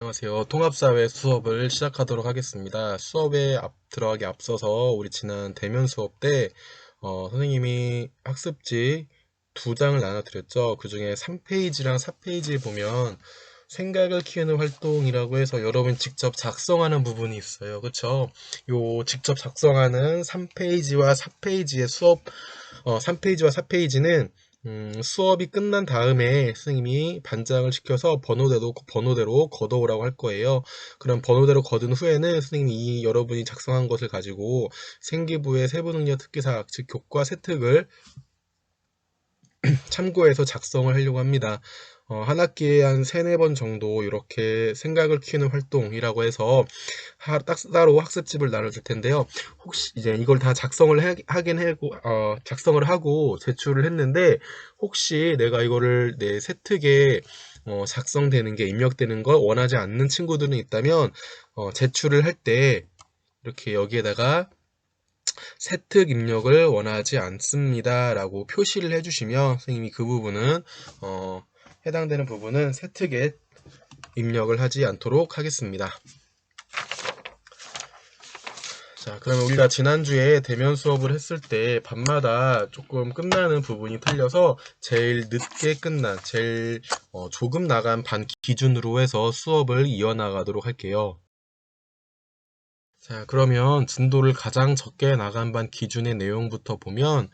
안녕하세요. 통합사회 수업을 시작하도록 하겠습니다. 수업에 들어가기 앞서서 우리 지난 대면 수업 때 선생님이 학습지 2장을 나눠드렸죠. 그 중에 3페이지랑 4페이지에 보면 생각을 키우는 활동이라고 해서 여러분 직접 작성하는 부분이 있어요. 그쵸? 요 직접 작성하는 3페이지와 4페이지의 수업, 3페이지와 4페이지는 수업이 끝난 다음에 선생님이 반장을 시켜서 번호대로 걷어오라고 할 거예요. 그럼 번호대로 거둔 후에는 선생님이 여러분이 작성한 것을 가지고 생기부의 세부능력 특기사항, 즉 교과 세특을 참고해서 작성을 하려고 합니다. 한 학기에 한 3-4번 정도 이렇게 생각을 키우는 활동이라고 해서 따로 학습집을 나눠줄 텐데요. 혹시 이제 이걸 다 작성을 하고 제출을 했는데, 혹시 내가 이거를 내 세특에 작성되는 게 입력되는 걸 원하지 않는 친구들은 있다면, 제출을 할 때 이렇게 여기에다가 세특 입력을 원하지 않습니다 라고 표시를 해주시면 선생님이 그 부분은 해당되는 부분은 세특에 입력을 하지 않도록 하겠습니다. 자, 그러면 우리가 지난주에 대면 수업을 했을 때 밤마다 조금 끝나는 부분이 틀려서 제일 늦게 끝난, 제일 조금 나간 반 기준으로 해서 수업을 이어나가도록 할게요. 자, 그러면 진도를 가장 적게 나간 반 기준의 내용부터 보면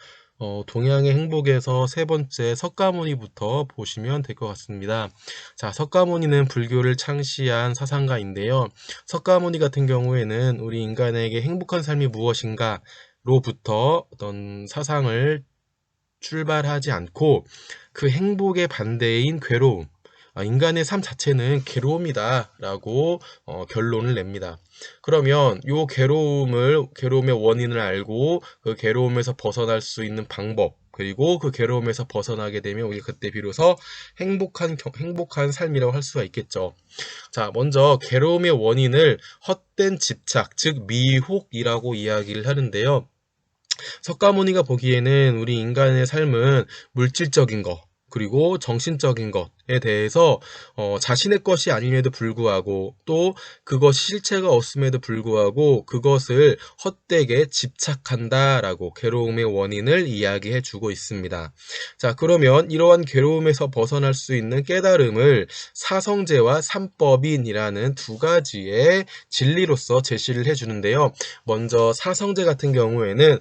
동양의 행복에서 3번째 석가모니부터 보시면 될 것 같습니다. 자, 석가모니는 불교를 창시한 사상가인데요. 석가모니 같은 경우에는 우리 인간에게 행복한 삶이 무엇인가 로부터 어떤 사상을 출발하지 않고 그 행복의 반대인 괴로움, 인간의 삶 자체는 괴로움이다 라고 결론을 냅니다. 그러면 이 괴로움의 원인을 알고 그 괴로움에서 벗어날 수 있는 방법, 그리고 그 괴로움에서 벗어나게 되면 우리가 그때 비로소 행복한 삶이라고 할 수가 있겠죠. 자, 먼저 괴로움의 원인을 헛된 집착, 즉 미혹이라고 이야기를 하는데요. 석가모니가 보기에는 우리 인간의 삶은 물질적인 것, 그리고 정신적인 것에 대해서 자신의 것이 아님에도 불구하고, 또 그것이 실체가 없음에도 불구하고 그것을 헛되게 집착한다라고 괴로움의 원인을 이야기해 주고 있습니다. 자, 그러면 이러한 괴로움에서 벗어날 수 있는 깨달음을 사성제와 삼법인이라는 2가지의 진리로서 제시를 해 주는데요. 먼저 사성제 같은 경우에는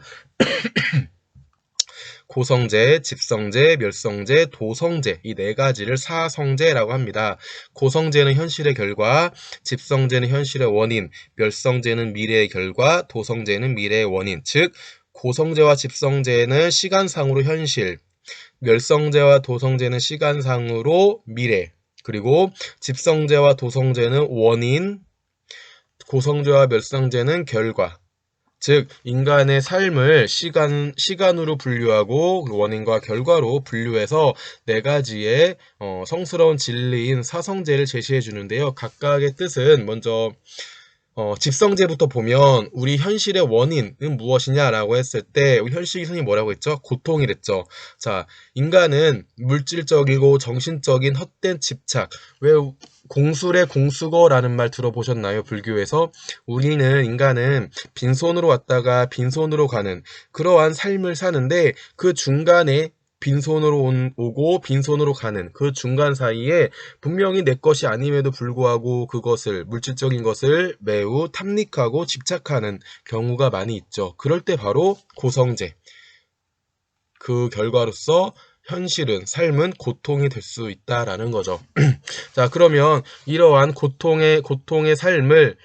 고성제, 집성제, 멸성제, 도성제 이 4가지를 사성제라고 합니다. 고성제는 현실의 결과, 집성제는 현실의 원인, 멸성제는 미래의 결과, 도성제는 미래의 원인. 즉 고성제와 집성제는 시간상으로 현실, 멸성제와 도성제는 시간상으로 미래, 그리고 집성제와 도성제는 원인, 고성제와 멸성제는 결과. 즉 인간의 삶을 시간으로 분류하고 원인과 결과로 분류해서 4가지의 성스러운 진리인 사성제를 제시해 주는데요. 각각의 뜻은 먼저 집성제부터 보면 우리 현실의 원인은 무엇이냐라고 했을 때 우리 현식이 선생님이 뭐라고 했죠? 고통이랬죠. 자, 인간은 물질적이고 정신적인 헛된 집착, 왜 공술의 공수거라는 말 들어보셨나요? 불교에서 인간은 빈손으로 왔다가 빈손으로 가는 그러한 삶을 사는데, 그 중간에 빈손으로 오고 빈손으로 가는 그 중간 사이에 분명히 내 것이 아님에도 불구하고 그것을, 물질적인 것을 매우 탐닉하고 집착하는 경우가 많이 있죠. 그럴 때 바로 고성제, 그 결과로서 삶은 고통이 될 수 있다라는 거죠. 자, 그러면 이러한 고통의 삶을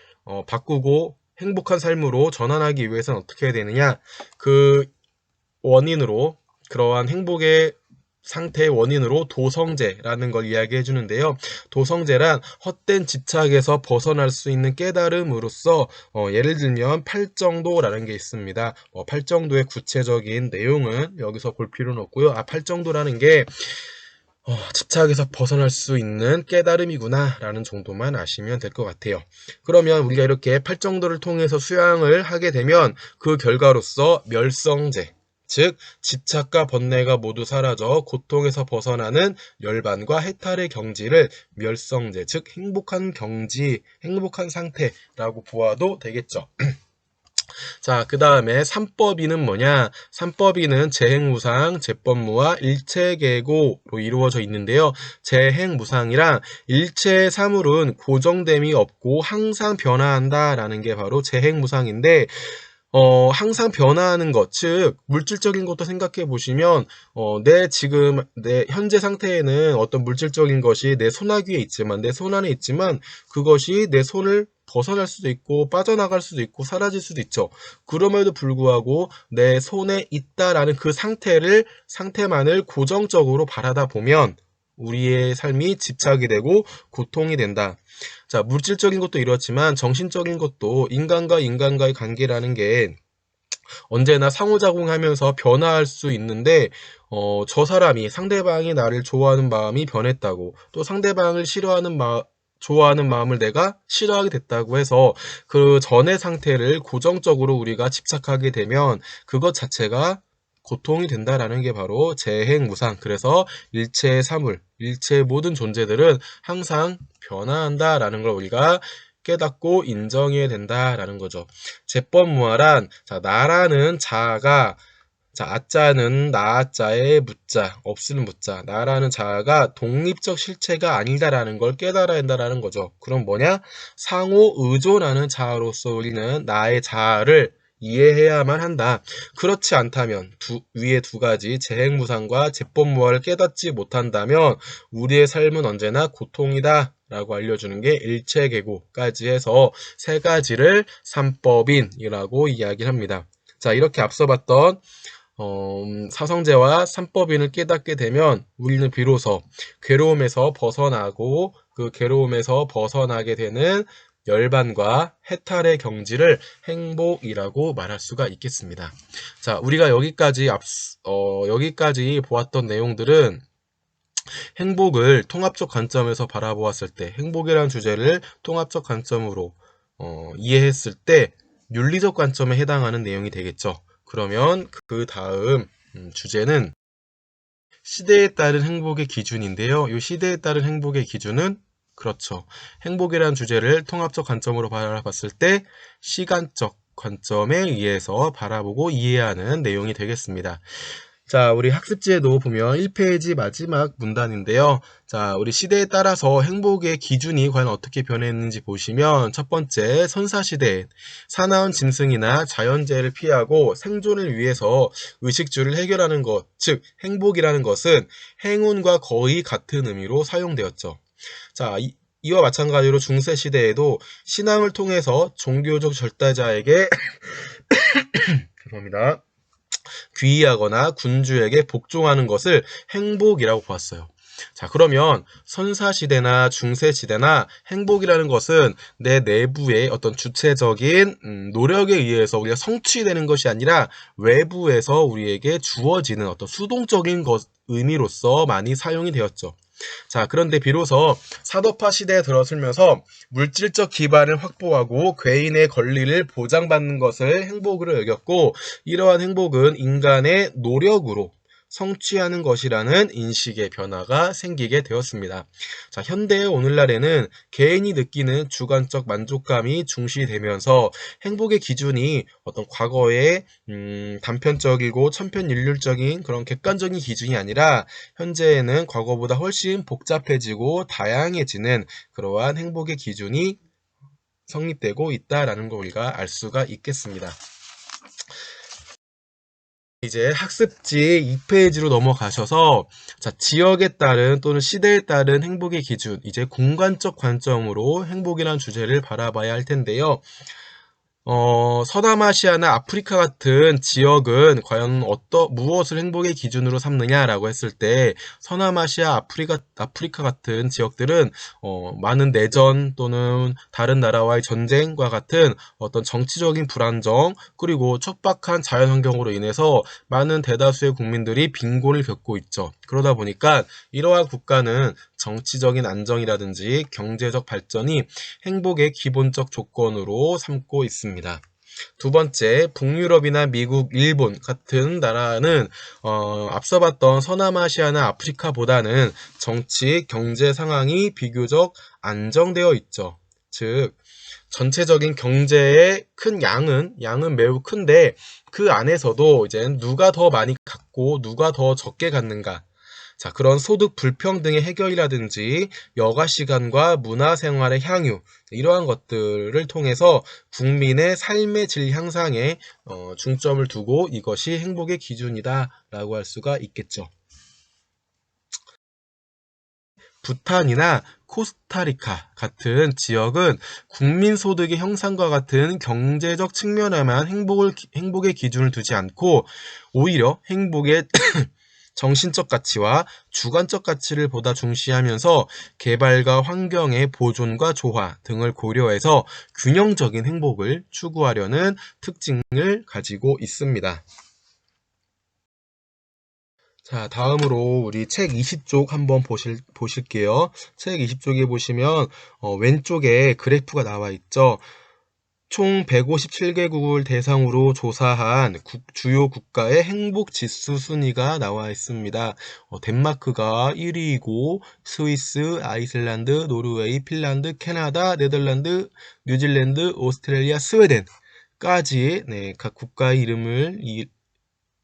바꾸고 행복한 삶으로 전환하기 위해서는 어떻게 해야 되느냐? 그 원인으로, 그러한 행복의 상태의 원인으로 도성제라는 걸 이야기해 주는데요. 도성제란 헛된 집착에서 벗어날 수 있는 깨달음으로써 예를 들면 팔정도라는 게 있습니다. 팔정도의 구체적인 내용은 여기서 볼 필요는 없고요. 팔정도라는 게 집착에서 벗어날 수 있는 깨달음이구나 라는 정도만 아시면 될 것 같아요. 그러면 우리가 이렇게 팔정도를 통해서 수양을 하게 되면 그 결과로서 멸성제, 즉 집착과 번뇌가 모두 사라져 고통에서 벗어나는 열반과 해탈의 경지를 멸성제, 즉 행복한 경지, 행복한 상태라고 보아도 되겠죠. 자, 그 다음에 삼법인은 뭐냐? 삼법인은 재행무상, 재법무와 일체계고로 이루어져 있는데요. 재행무상이랑 일체의 사물은 고정됨이 없고 항상 변화한다라는 게 바로 재행무상인데, 항상 변화하는 것, 즉 물질적인 것도 생각해 보시면 내 현재 상태에는 어떤 물질적인 것이 내 손아귀에 있지만, 내 손 안에 있지만 그것이 내 손을 벗어날 수도 있고 빠져나갈 수도 있고 사라질 수도 있죠. 그럼에도 불구하고 내 손에 있다라는 그 상태만을 고정적으로 바라다 보면 우리의 삶이 집착이 되고 고통이 된다. 자, 물질적인 것도 이렇지만 정신적인 것도 인간과 인간과의 관계라는 게 언제나 상호작용하면서 변화할 수 있는데, 저 사람이, 상대방이 나를 좋아하는 마음이 변했다고, 또 상대방을 좋아하는 마음을 내가 싫어하게 됐다고 해서 그 전의 상태를 고정적으로 우리가 집착하게 되면 그것 자체가 고통이 된다라는 게 바로 재행무상. 그래서 일체의 사물, 일체의 모든 존재들은 항상 변화한다라는 걸 우리가 깨닫고 인정해야 된다라는 거죠. 재법무활한, 자, 나라는 자아가, 자, 아자는 나자의 무자, 없을 무자, 나라는 자아가 독립적 실체가 아니다라는 걸 깨달아야 한다라는 거죠. 그럼 뭐냐? 상호 의존하는 자아로서 우리는 나의 자아를 이해해야만 한다. 그렇지 않다면 위에 두 가지 재행무상과 재법무활을 깨닫지 못한다면 우리의 삶은 언제나 고통이다 라고 알려주는 게 일체계고까지 해서 세 가지를 삼법인이라고 이야기를 합니다. 자, 이렇게 앞서 봤던 사성제와 삼법인을 깨닫게 되면 우리는 비로소 괴로움에서 벗어나고 그 괴로움에서 벗어나게 되는 열반과 해탈의 경지를 행복이라고 말할 수가 있겠습니다. 자, 우리가 여기까지 보았던 내용들은 행복을 통합적 관점에서 바라보았을 때, 행복이라는 주제를 통합적 관점으로 이해했을 때 윤리적 관점에 해당하는 내용이 되겠죠. 그러면 그 다음 주제는 시대에 따른 행복의 기준인데요. 이 시대에 따른 행복의 기준은 그렇죠. 행복이라는 주제를 통합적 관점으로 바라봤을 때 시간적 관점에 의해서 바라보고 이해하는 내용이 되겠습니다. 자, 우리 학습지에도 보면 1페이지 마지막 문단인데요. 자, 우리 시대에 따라서 행복의 기준이 과연 어떻게 변했는지 보시면 첫 번째, 선사시대, 사나운 짐승이나 자연재해를 피하고 생존을 위해서 의식주를 해결하는 것, 즉 행복이라는 것은 행운과 거의 같은 의미로 사용되었죠. 자, 이와 마찬가지로 중세시대에도 신앙을 통해서 종교적 절대자에게 죄송합니다. 귀의하거나 군주에게 복종하는 것을 행복이라고 보았어요. 자, 그러면 선사시대나 중세시대나 행복이라는 것은 내 내부의 어떤 주체적인 노력에 의해서 우리가 성취되는 것이 아니라 외부에서 우리에게 주어지는 어떤 수동적인 의미로서 많이 사용이 되었죠. 자, 그런데 비로소 사도파 시대에 들어서면서 물질적 기반을 확보하고 개인의 권리를 보장받는 것을 행복으로 여겼고, 이러한 행복은 인간의 노력으로 성취하는 것이라는 인식의 변화가 생기게 되었습니다. 자, 현대의 오늘날에는 개인이 느끼는 주관적 만족감이 중시되면서 행복의 기준이 어떤 과거의 단편적이고 천편일률적인 그런 객관적인 기준이 아니라 현재에는 과거보다 훨씬 복잡해지고 다양해지는 그러한 행복의 기준이 성립되고 있다라는 걸 우리가 알 수가 있겠습니다. 이제 학습지 2페이지로 넘어가셔서 자, 지역에 따른 또는 시대에 따른 행복의 기준, 이제 공간적 관점으로 행복이라는 주제를 바라봐야 할 텐데요. 서남아시아나 아프리카 같은 지역은 과연 무엇을 행복의 기준으로 삼느냐라고 했을 때 서남아시아, 아프리카 같은 지역들은 많은 내전 또는 다른 나라와의 전쟁과 같은 어떤 정치적인 불안정 그리고 척박한 자연환경으로 인해서 많은 대다수의 국민들이 빈곤을 겪고 있죠. 그러다 보니까 이러한 국가는 정치적인 안정이라든지 경제적 발전이 행복의 기본적 조건으로 삼고 있습니다. 두 번째, 북유럽이나 미국, 일본 같은 나라는 앞서 봤던 서남아시아나 아프리카보다는 정치, 경제 상황이 비교적 안정되어 있죠. 즉, 전체적인 경제의 큰 양은 매우 큰데 그 안에서도 이제 누가 더 많이 갖고 누가 더 적게 갖는가. 자, 그런 소득 불평등의 해결이라든지 여가 시간과 문화 생활의 향유, 이러한 것들을 통해서 국민의 삶의 질 향상에 중점을 두고 이것이 행복의 기준이다라고 할 수가 있겠죠. 부탄이나 코스타리카 같은 지역은 국민 소득의 형상과 같은 경제적 측면에만 행복의 기준을 두지 않고 오히려 행복의 정신적 가치와 주관적 가치를 보다 중시하면서 개발과 환경의 보존과 조화 등을 고려해서 균형적인 행복을 추구하려는 특징을 가지고 있습니다. 자, 다음으로 우리 책 20쪽 한번 보실게요. 책 20쪽에 보시면 왼쪽에 그래프가 나와 있죠. 총 157개국을 대상으로 조사한 주요 국가의 행복 지수 순위가 나와 있습니다. 덴마크가 1위이고 스위스, 아이슬란드, 노르웨이, 핀란드, 캐나다, 네덜란드, 뉴질랜드, 오스트레일리아, 스웨덴까지 각 국가의 이름을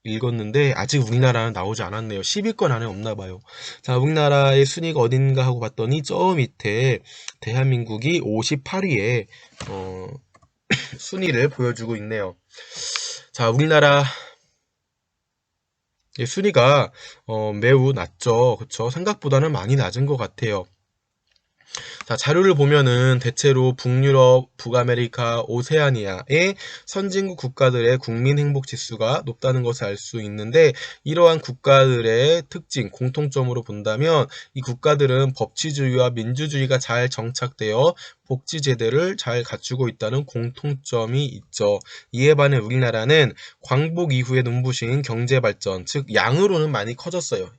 읽었는데 아직 우리나라는 나오지 않았네요. 10위권 안에 없나 봐요. 자, 우리나라의 순위가 어딘가 하고 봤더니 저 밑에 대한민국이 58위에 순위를 보여주고 있네요. 자, 우리나라 순위가 매우 낮죠. 그쵸? 생각보다는 많이 낮은 것 같아요. 자, 자료를 보면은 대체로 북유럽, 북아메리카, 오세아니아의 선진국 국가들의 국민 행복 지수가 높다는 것을 알 수 있는데 이러한 국가들의 특징, 공통점으로 본다면 이 국가들은 법치주의와 민주주의가 잘 정착되어 복지 제도를 잘 갖추고 있다는 공통점이 있죠. 이에 반해 우리나라는 광복 이후에 눈부신 경제 발전, 즉 양으로는 많이 커졌어요.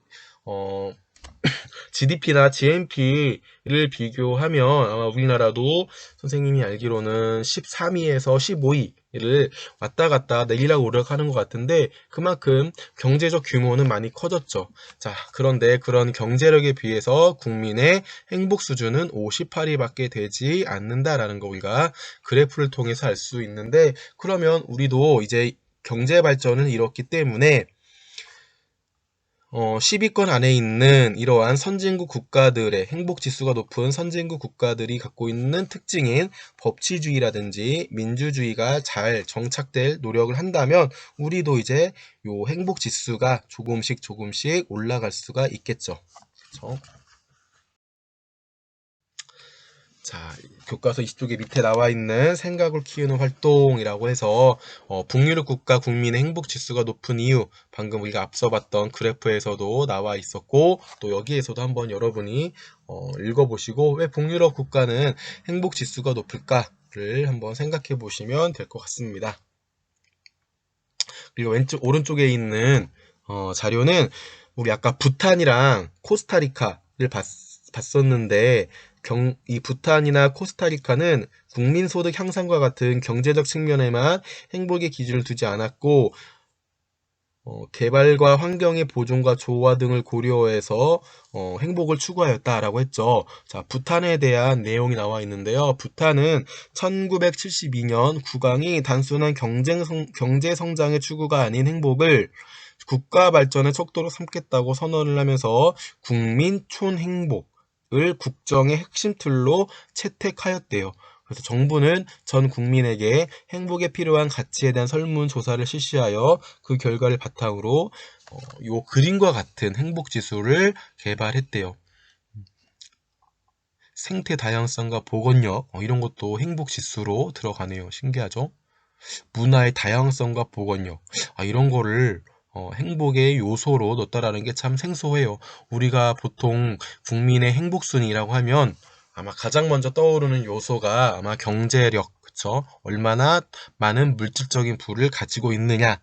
GDP나 GNP를 비교하면 아마 우리나라도 선생님이 알기로는 13위에서 15위를 왔다 갔다 내리라고 노력하는 것 같은데 그만큼 경제적 규모는 많이 커졌죠. 자, 그런데 그런 경제력에 비해서 국민의 행복 수준은 58위밖에 되지 않는다라는 거 우리가 그래프를 통해서 알 수 있는데 그러면 우리도 이제 경제 발전을 이뤘기 때문에 10위권 안에 있는 이러한 선진국 국가들의 행복 지수가 높은 선진국 국가들이 갖고 있는 특징인 법치주의라든지 민주주의가 잘 정착될 노력을 한다면 우리도 이제 요 행복 지수가 조금씩 올라갈 수가 있겠죠. 그렇죠? 자, 교과서 20쪽에 밑에 나와 있는 생각을 키우는 활동이라고 해서 북유럽 국가 국민의 행복 지수가 높은 이유 방금 우리가 앞서 봤던 그래프에서도 나와 있었고 또 여기에서도 한번 여러분이 읽어보시고 왜 북유럽 국가는 행복 지수가 높을까를 한번 생각해 보시면 될 것 같습니다. 그리고 오른쪽에 있는 자료는 우리 아까 부탄이랑 코스타리카를 봤었는데 이 부탄이나 코스타리카는 국민소득 향상과 같은 경제적 측면에만 행복의 기준을 두지 않았고 개발과 환경의 보존과 조화 등을 고려해서 행복을 추구하였다라고 했죠. 자, 부탄에 대한 내용이 나와 있는데요. 부탄은 1972년 국왕이 단순한 경제 성장의 추구가 아닌 행복을 국가 발전의 척도로 삼겠다고 선언을 하면서 국민 촌행복을 국정의 핵심 틀로 채택하였대요. 그래서 정부는 전 국민에게 행복에 필요한 가치에 대한 설문조사를 실시하여 그 결과를 바탕으로 요 그림과 같은 행복지수를 개발했대요. 생태 다양성과 보건력 이런 것도 행복지수로 들어가네요. 신기하죠? 문화의 다양성과 보건력 이런 거를 행복의 요소로 넣었다라는 게 참 생소해요. 우리가 보통 국민의 행복순위라고 하면 아마 가장 먼저 떠오르는 요소가 아마 경제력, 그쵸? 얼마나 많은 물질적인 부를 가지고 있느냐를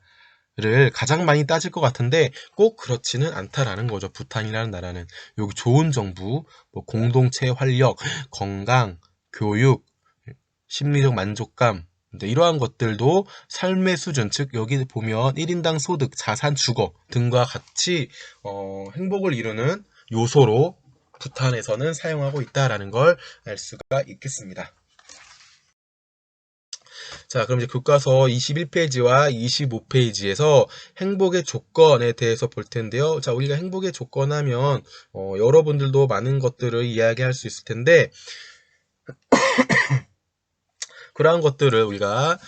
가장 많이 따질 것 같은데 꼭 그렇지는 않다라는 거죠. 부탄이라는 나라는. 여기 좋은 정부, 뭐 공동체 활력, 건강, 교육, 심리적 만족감, 근데 이러한 것들도 삶의 수준, 즉 여기 보면 1인당 소득, 자산, 주거 등과 같이 행복을 이루는 요소로 부탄에서는 사용하고 있다라는 걸 알 수가 있겠습니다. 자, 그럼 이제 교과서 21페이지와 25페이지에서 행복의 조건에 대해서 볼 텐데요. 자, 우리가 행복의 조건 하면 여러분들도 많은 것들을 이야기할 수 있을 텐데 그러한 것들을 우리가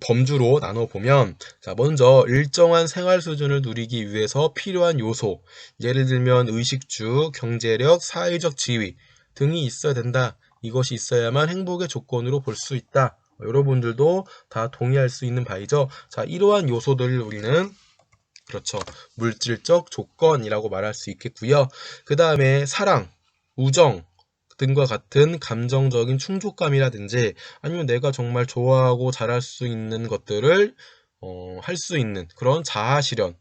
범주로 나눠보면, 자, 먼저 일정한 생활 수준을 누리기 위해서 필요한 요소, 예를 들면 의식주, 경제력, 사회적 지위 등이 있어야 된다. 이것이 있어야만 행복의 조건으로 볼 수 있다. 여러분들도 다 동의할 수 있는 바이죠. 자, 이러한 요소들을 우리는 그렇죠, 물질적 조건이라고 말할 수 있겠고요. 그 다음에 사랑, 우정 등과 같은 감정적인 충족감이라든지 아니면 내가 정말 좋아하고 잘할 수 있는 것들을 할 수 있는 그런 자아 실현의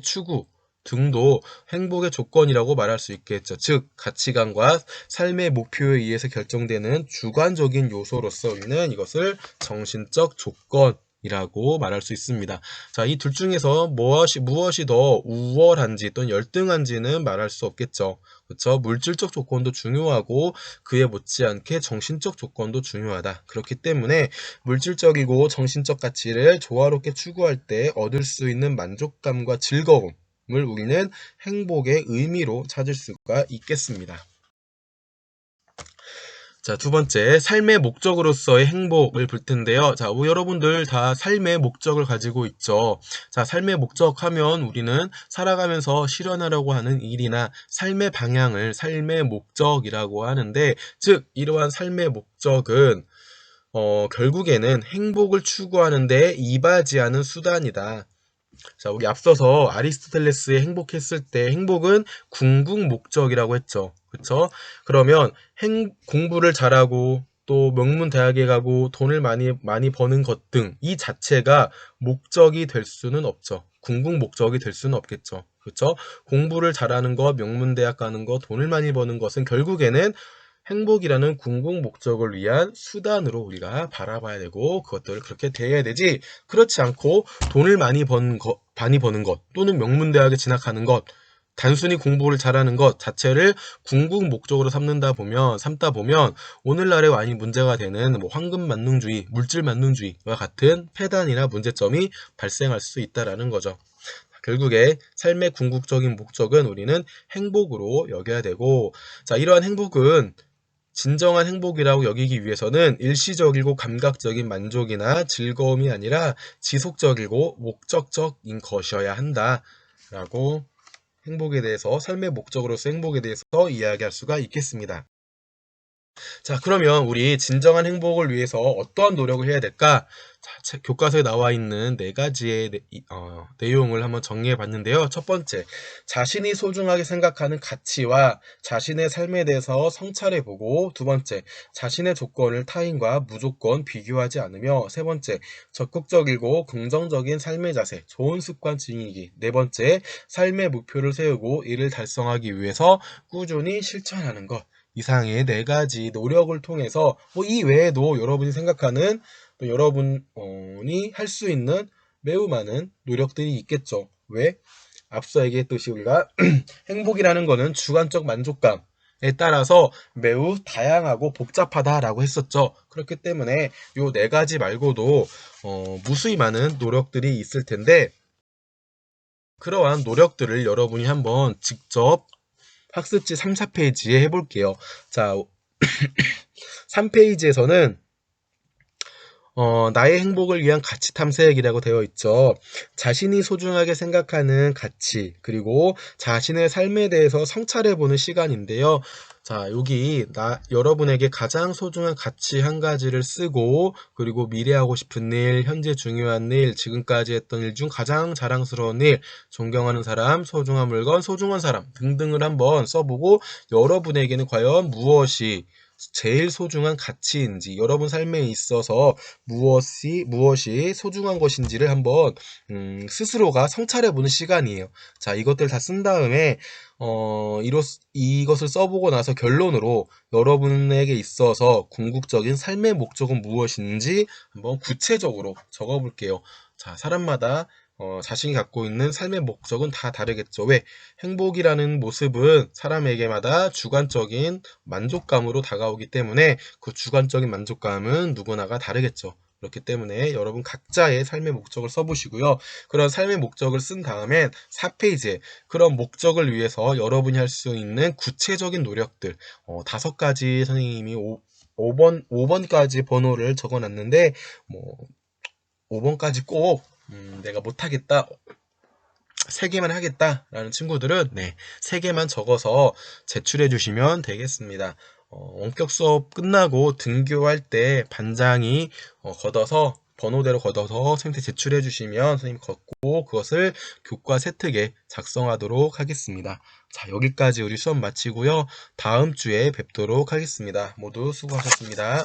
추구 등도 행복의 조건이라고 말할 수 있겠죠. 즉 가치관과 삶의 목표에 의해서 결정되는 주관적인 요소로서 우리는 이것을 정신적 조건이라고 말할 수 있습니다. 자, 이 둘 중에서 무엇이 더 우월한지 또는 열등한지는 말할 수 없겠죠. 그렇죠? 물질적 조건도 중요하고 그에 못지않게 정신적 조건도 중요하다. 그렇기 때문에 물질적이고 정신적 가치를 조화롭게 추구할 때 얻을 수 있는 만족감과 즐거움을 우리는 행복의 의미로 찾을 수가 있겠습니다. 자, 두 번째, 삶의 목적으로서의 행복을 볼 텐데요. 자, 여러분들 다 삶의 목적을 가지고 있죠. 자, 삶의 목적 하면 우리는 살아가면서 실현하려고 하는 일이나 삶의 방향을 삶의 목적이라고 하는데, 즉, 이러한 삶의 목적은 결국에는 행복을 추구하는 데 이바지하는 수단이다. 자, 우리 앞서서 아리스토텔레스의 행복했을 때 행복은 궁극 목적이라고 했죠. 그렇죠? 그러면 공부를 잘하고 또 명문 대학에 가고 돈을 많이 버는 것 등 이 자체가 목적이 될 수는 없죠. 궁극 목적이 될 수는 없겠죠. 그렇죠? 공부를 잘하는 것, 명문 대학 가는 것, 돈을 많이 버는 것은 결국에는 행복이라는 궁극 목적을 위한 수단으로 우리가 바라봐야 되고 그것들을 그렇게 대해야 되지, 그렇지 않고 돈을 많이 버는 것 또는 명문대학에 진학하는 것, 단순히 공부를 잘하는 것 자체를 궁극 목적으로 삼다 보면 오늘날에 많이 문제가 되는 황금 만능주의, 물질 만능주의와 같은 폐단이나 문제점이 발생할 수 있다라는 거죠. 결국에 삶의 궁극적인 목적은 우리는 행복으로 여겨야 되고, 자, 이러한 행복은 진정한 행복이라고 여기기 위해서는 일시적이고 감각적인 만족이나 즐거움이 아니라 지속적이고 목적적인 것이어야 한다라고 행복에 대해서, 삶의 목적으로서 행복에 대해서 이야기할 수가 있겠습니다. 자, 그러면 우리 진정한 행복을 위해서 어떠한 노력을 해야 될까? 자, 교과서에 나와 있는 4가지의 내용을 한번 정리해 봤는데요. 첫 번째, 자신이 소중하게 생각하는 가치와 자신의 삶에 대해서 성찰해 보고, 두 번째, 자신의 조건을 타인과 무조건 비교하지 않으며, 세 번째, 적극적이고 긍정적인 삶의 자세, 좋은 습관 지니기, 네 번째, 삶의 목표를 세우고 이를 달성하기 위해서 꾸준히 실천하는 것. 이상의 4가지 노력을 통해서 이 외에도 여러분이 생각하는 또 여러분이 할 수 있는 매우 많은 노력들이 있겠죠. 왜? 앞서 얘기했듯이 우리가 행복이라는 거는 주관적 만족감에 따라서 매우 다양하고 복잡하다라고 했었죠. 그렇기 때문에 이 4가지 말고도 무수히 많은 노력들이 있을 텐데, 그러한 노력들을 여러분이 한번 직접 학습지 3, 4페이지에 해볼게요. 자, 3페이지에서는 나의 행복을 위한 가치 탐색이라고 되어 있죠. 자신이 소중하게 생각하는 가치, 그리고 자신의 삶에 대해서 성찰해보는 시간인데요. 자, 여기 여러분에게 가장 소중한 가치 한 가지를 쓰고, 그리고 미래하고 싶은 일, 현재 중요한 일, 지금까지 했던 일 중 가장 자랑스러운 일, 존경하는 사람, 소중한 물건, 소중한 사람 등등을 한번 써보고 여러분에게는 과연 무엇이 제일 소중한 가치인지, 여러분 삶에 있어서 무엇이 소중한 것인지를 한번 스스로가 성찰해보는 시간이에요. 자, 이것들 다 쓴 다음에 이것을 써보고 나서 결론으로 여러분에게 있어서 궁극적인 삶의 목적은 무엇인지 한번 구체적으로 적어볼게요. 자, 사람마다 자신이 갖고 있는 삶의 목적은 다 다르겠죠. 왜? 행복이라는 모습은 사람에게마다 주관적인 만족감으로 다가오기 때문에 그 주관적인 만족감은 누구나가 다르겠죠. 그렇기 때문에 여러분 각자의 삶의 목적을 써보시고요. 그런 삶의 목적을 쓴 다음엔 4페이지에 그런 목적을 위해서 여러분이 할 수 있는 구체적인 노력들 5가지 선생님이 5번까지 번호를 적어놨는데 뭐 5번까지 꼭 내가 못하겠다 3개만 하겠다라는 친구들은 3개만 적어서 제출해 주시면 되겠습니다. 원격 수업 끝나고 등교할 때 반장이 번호대로 걷어서 선생님한테 제출해 주시면 선생님이 걷고 그것을 교과 세특에 작성하도록 하겠습니다. 자, 여기까지 우리 수업 마치고요. 다음 주에 뵙도록 하겠습니다. 모두 수고하셨습니다.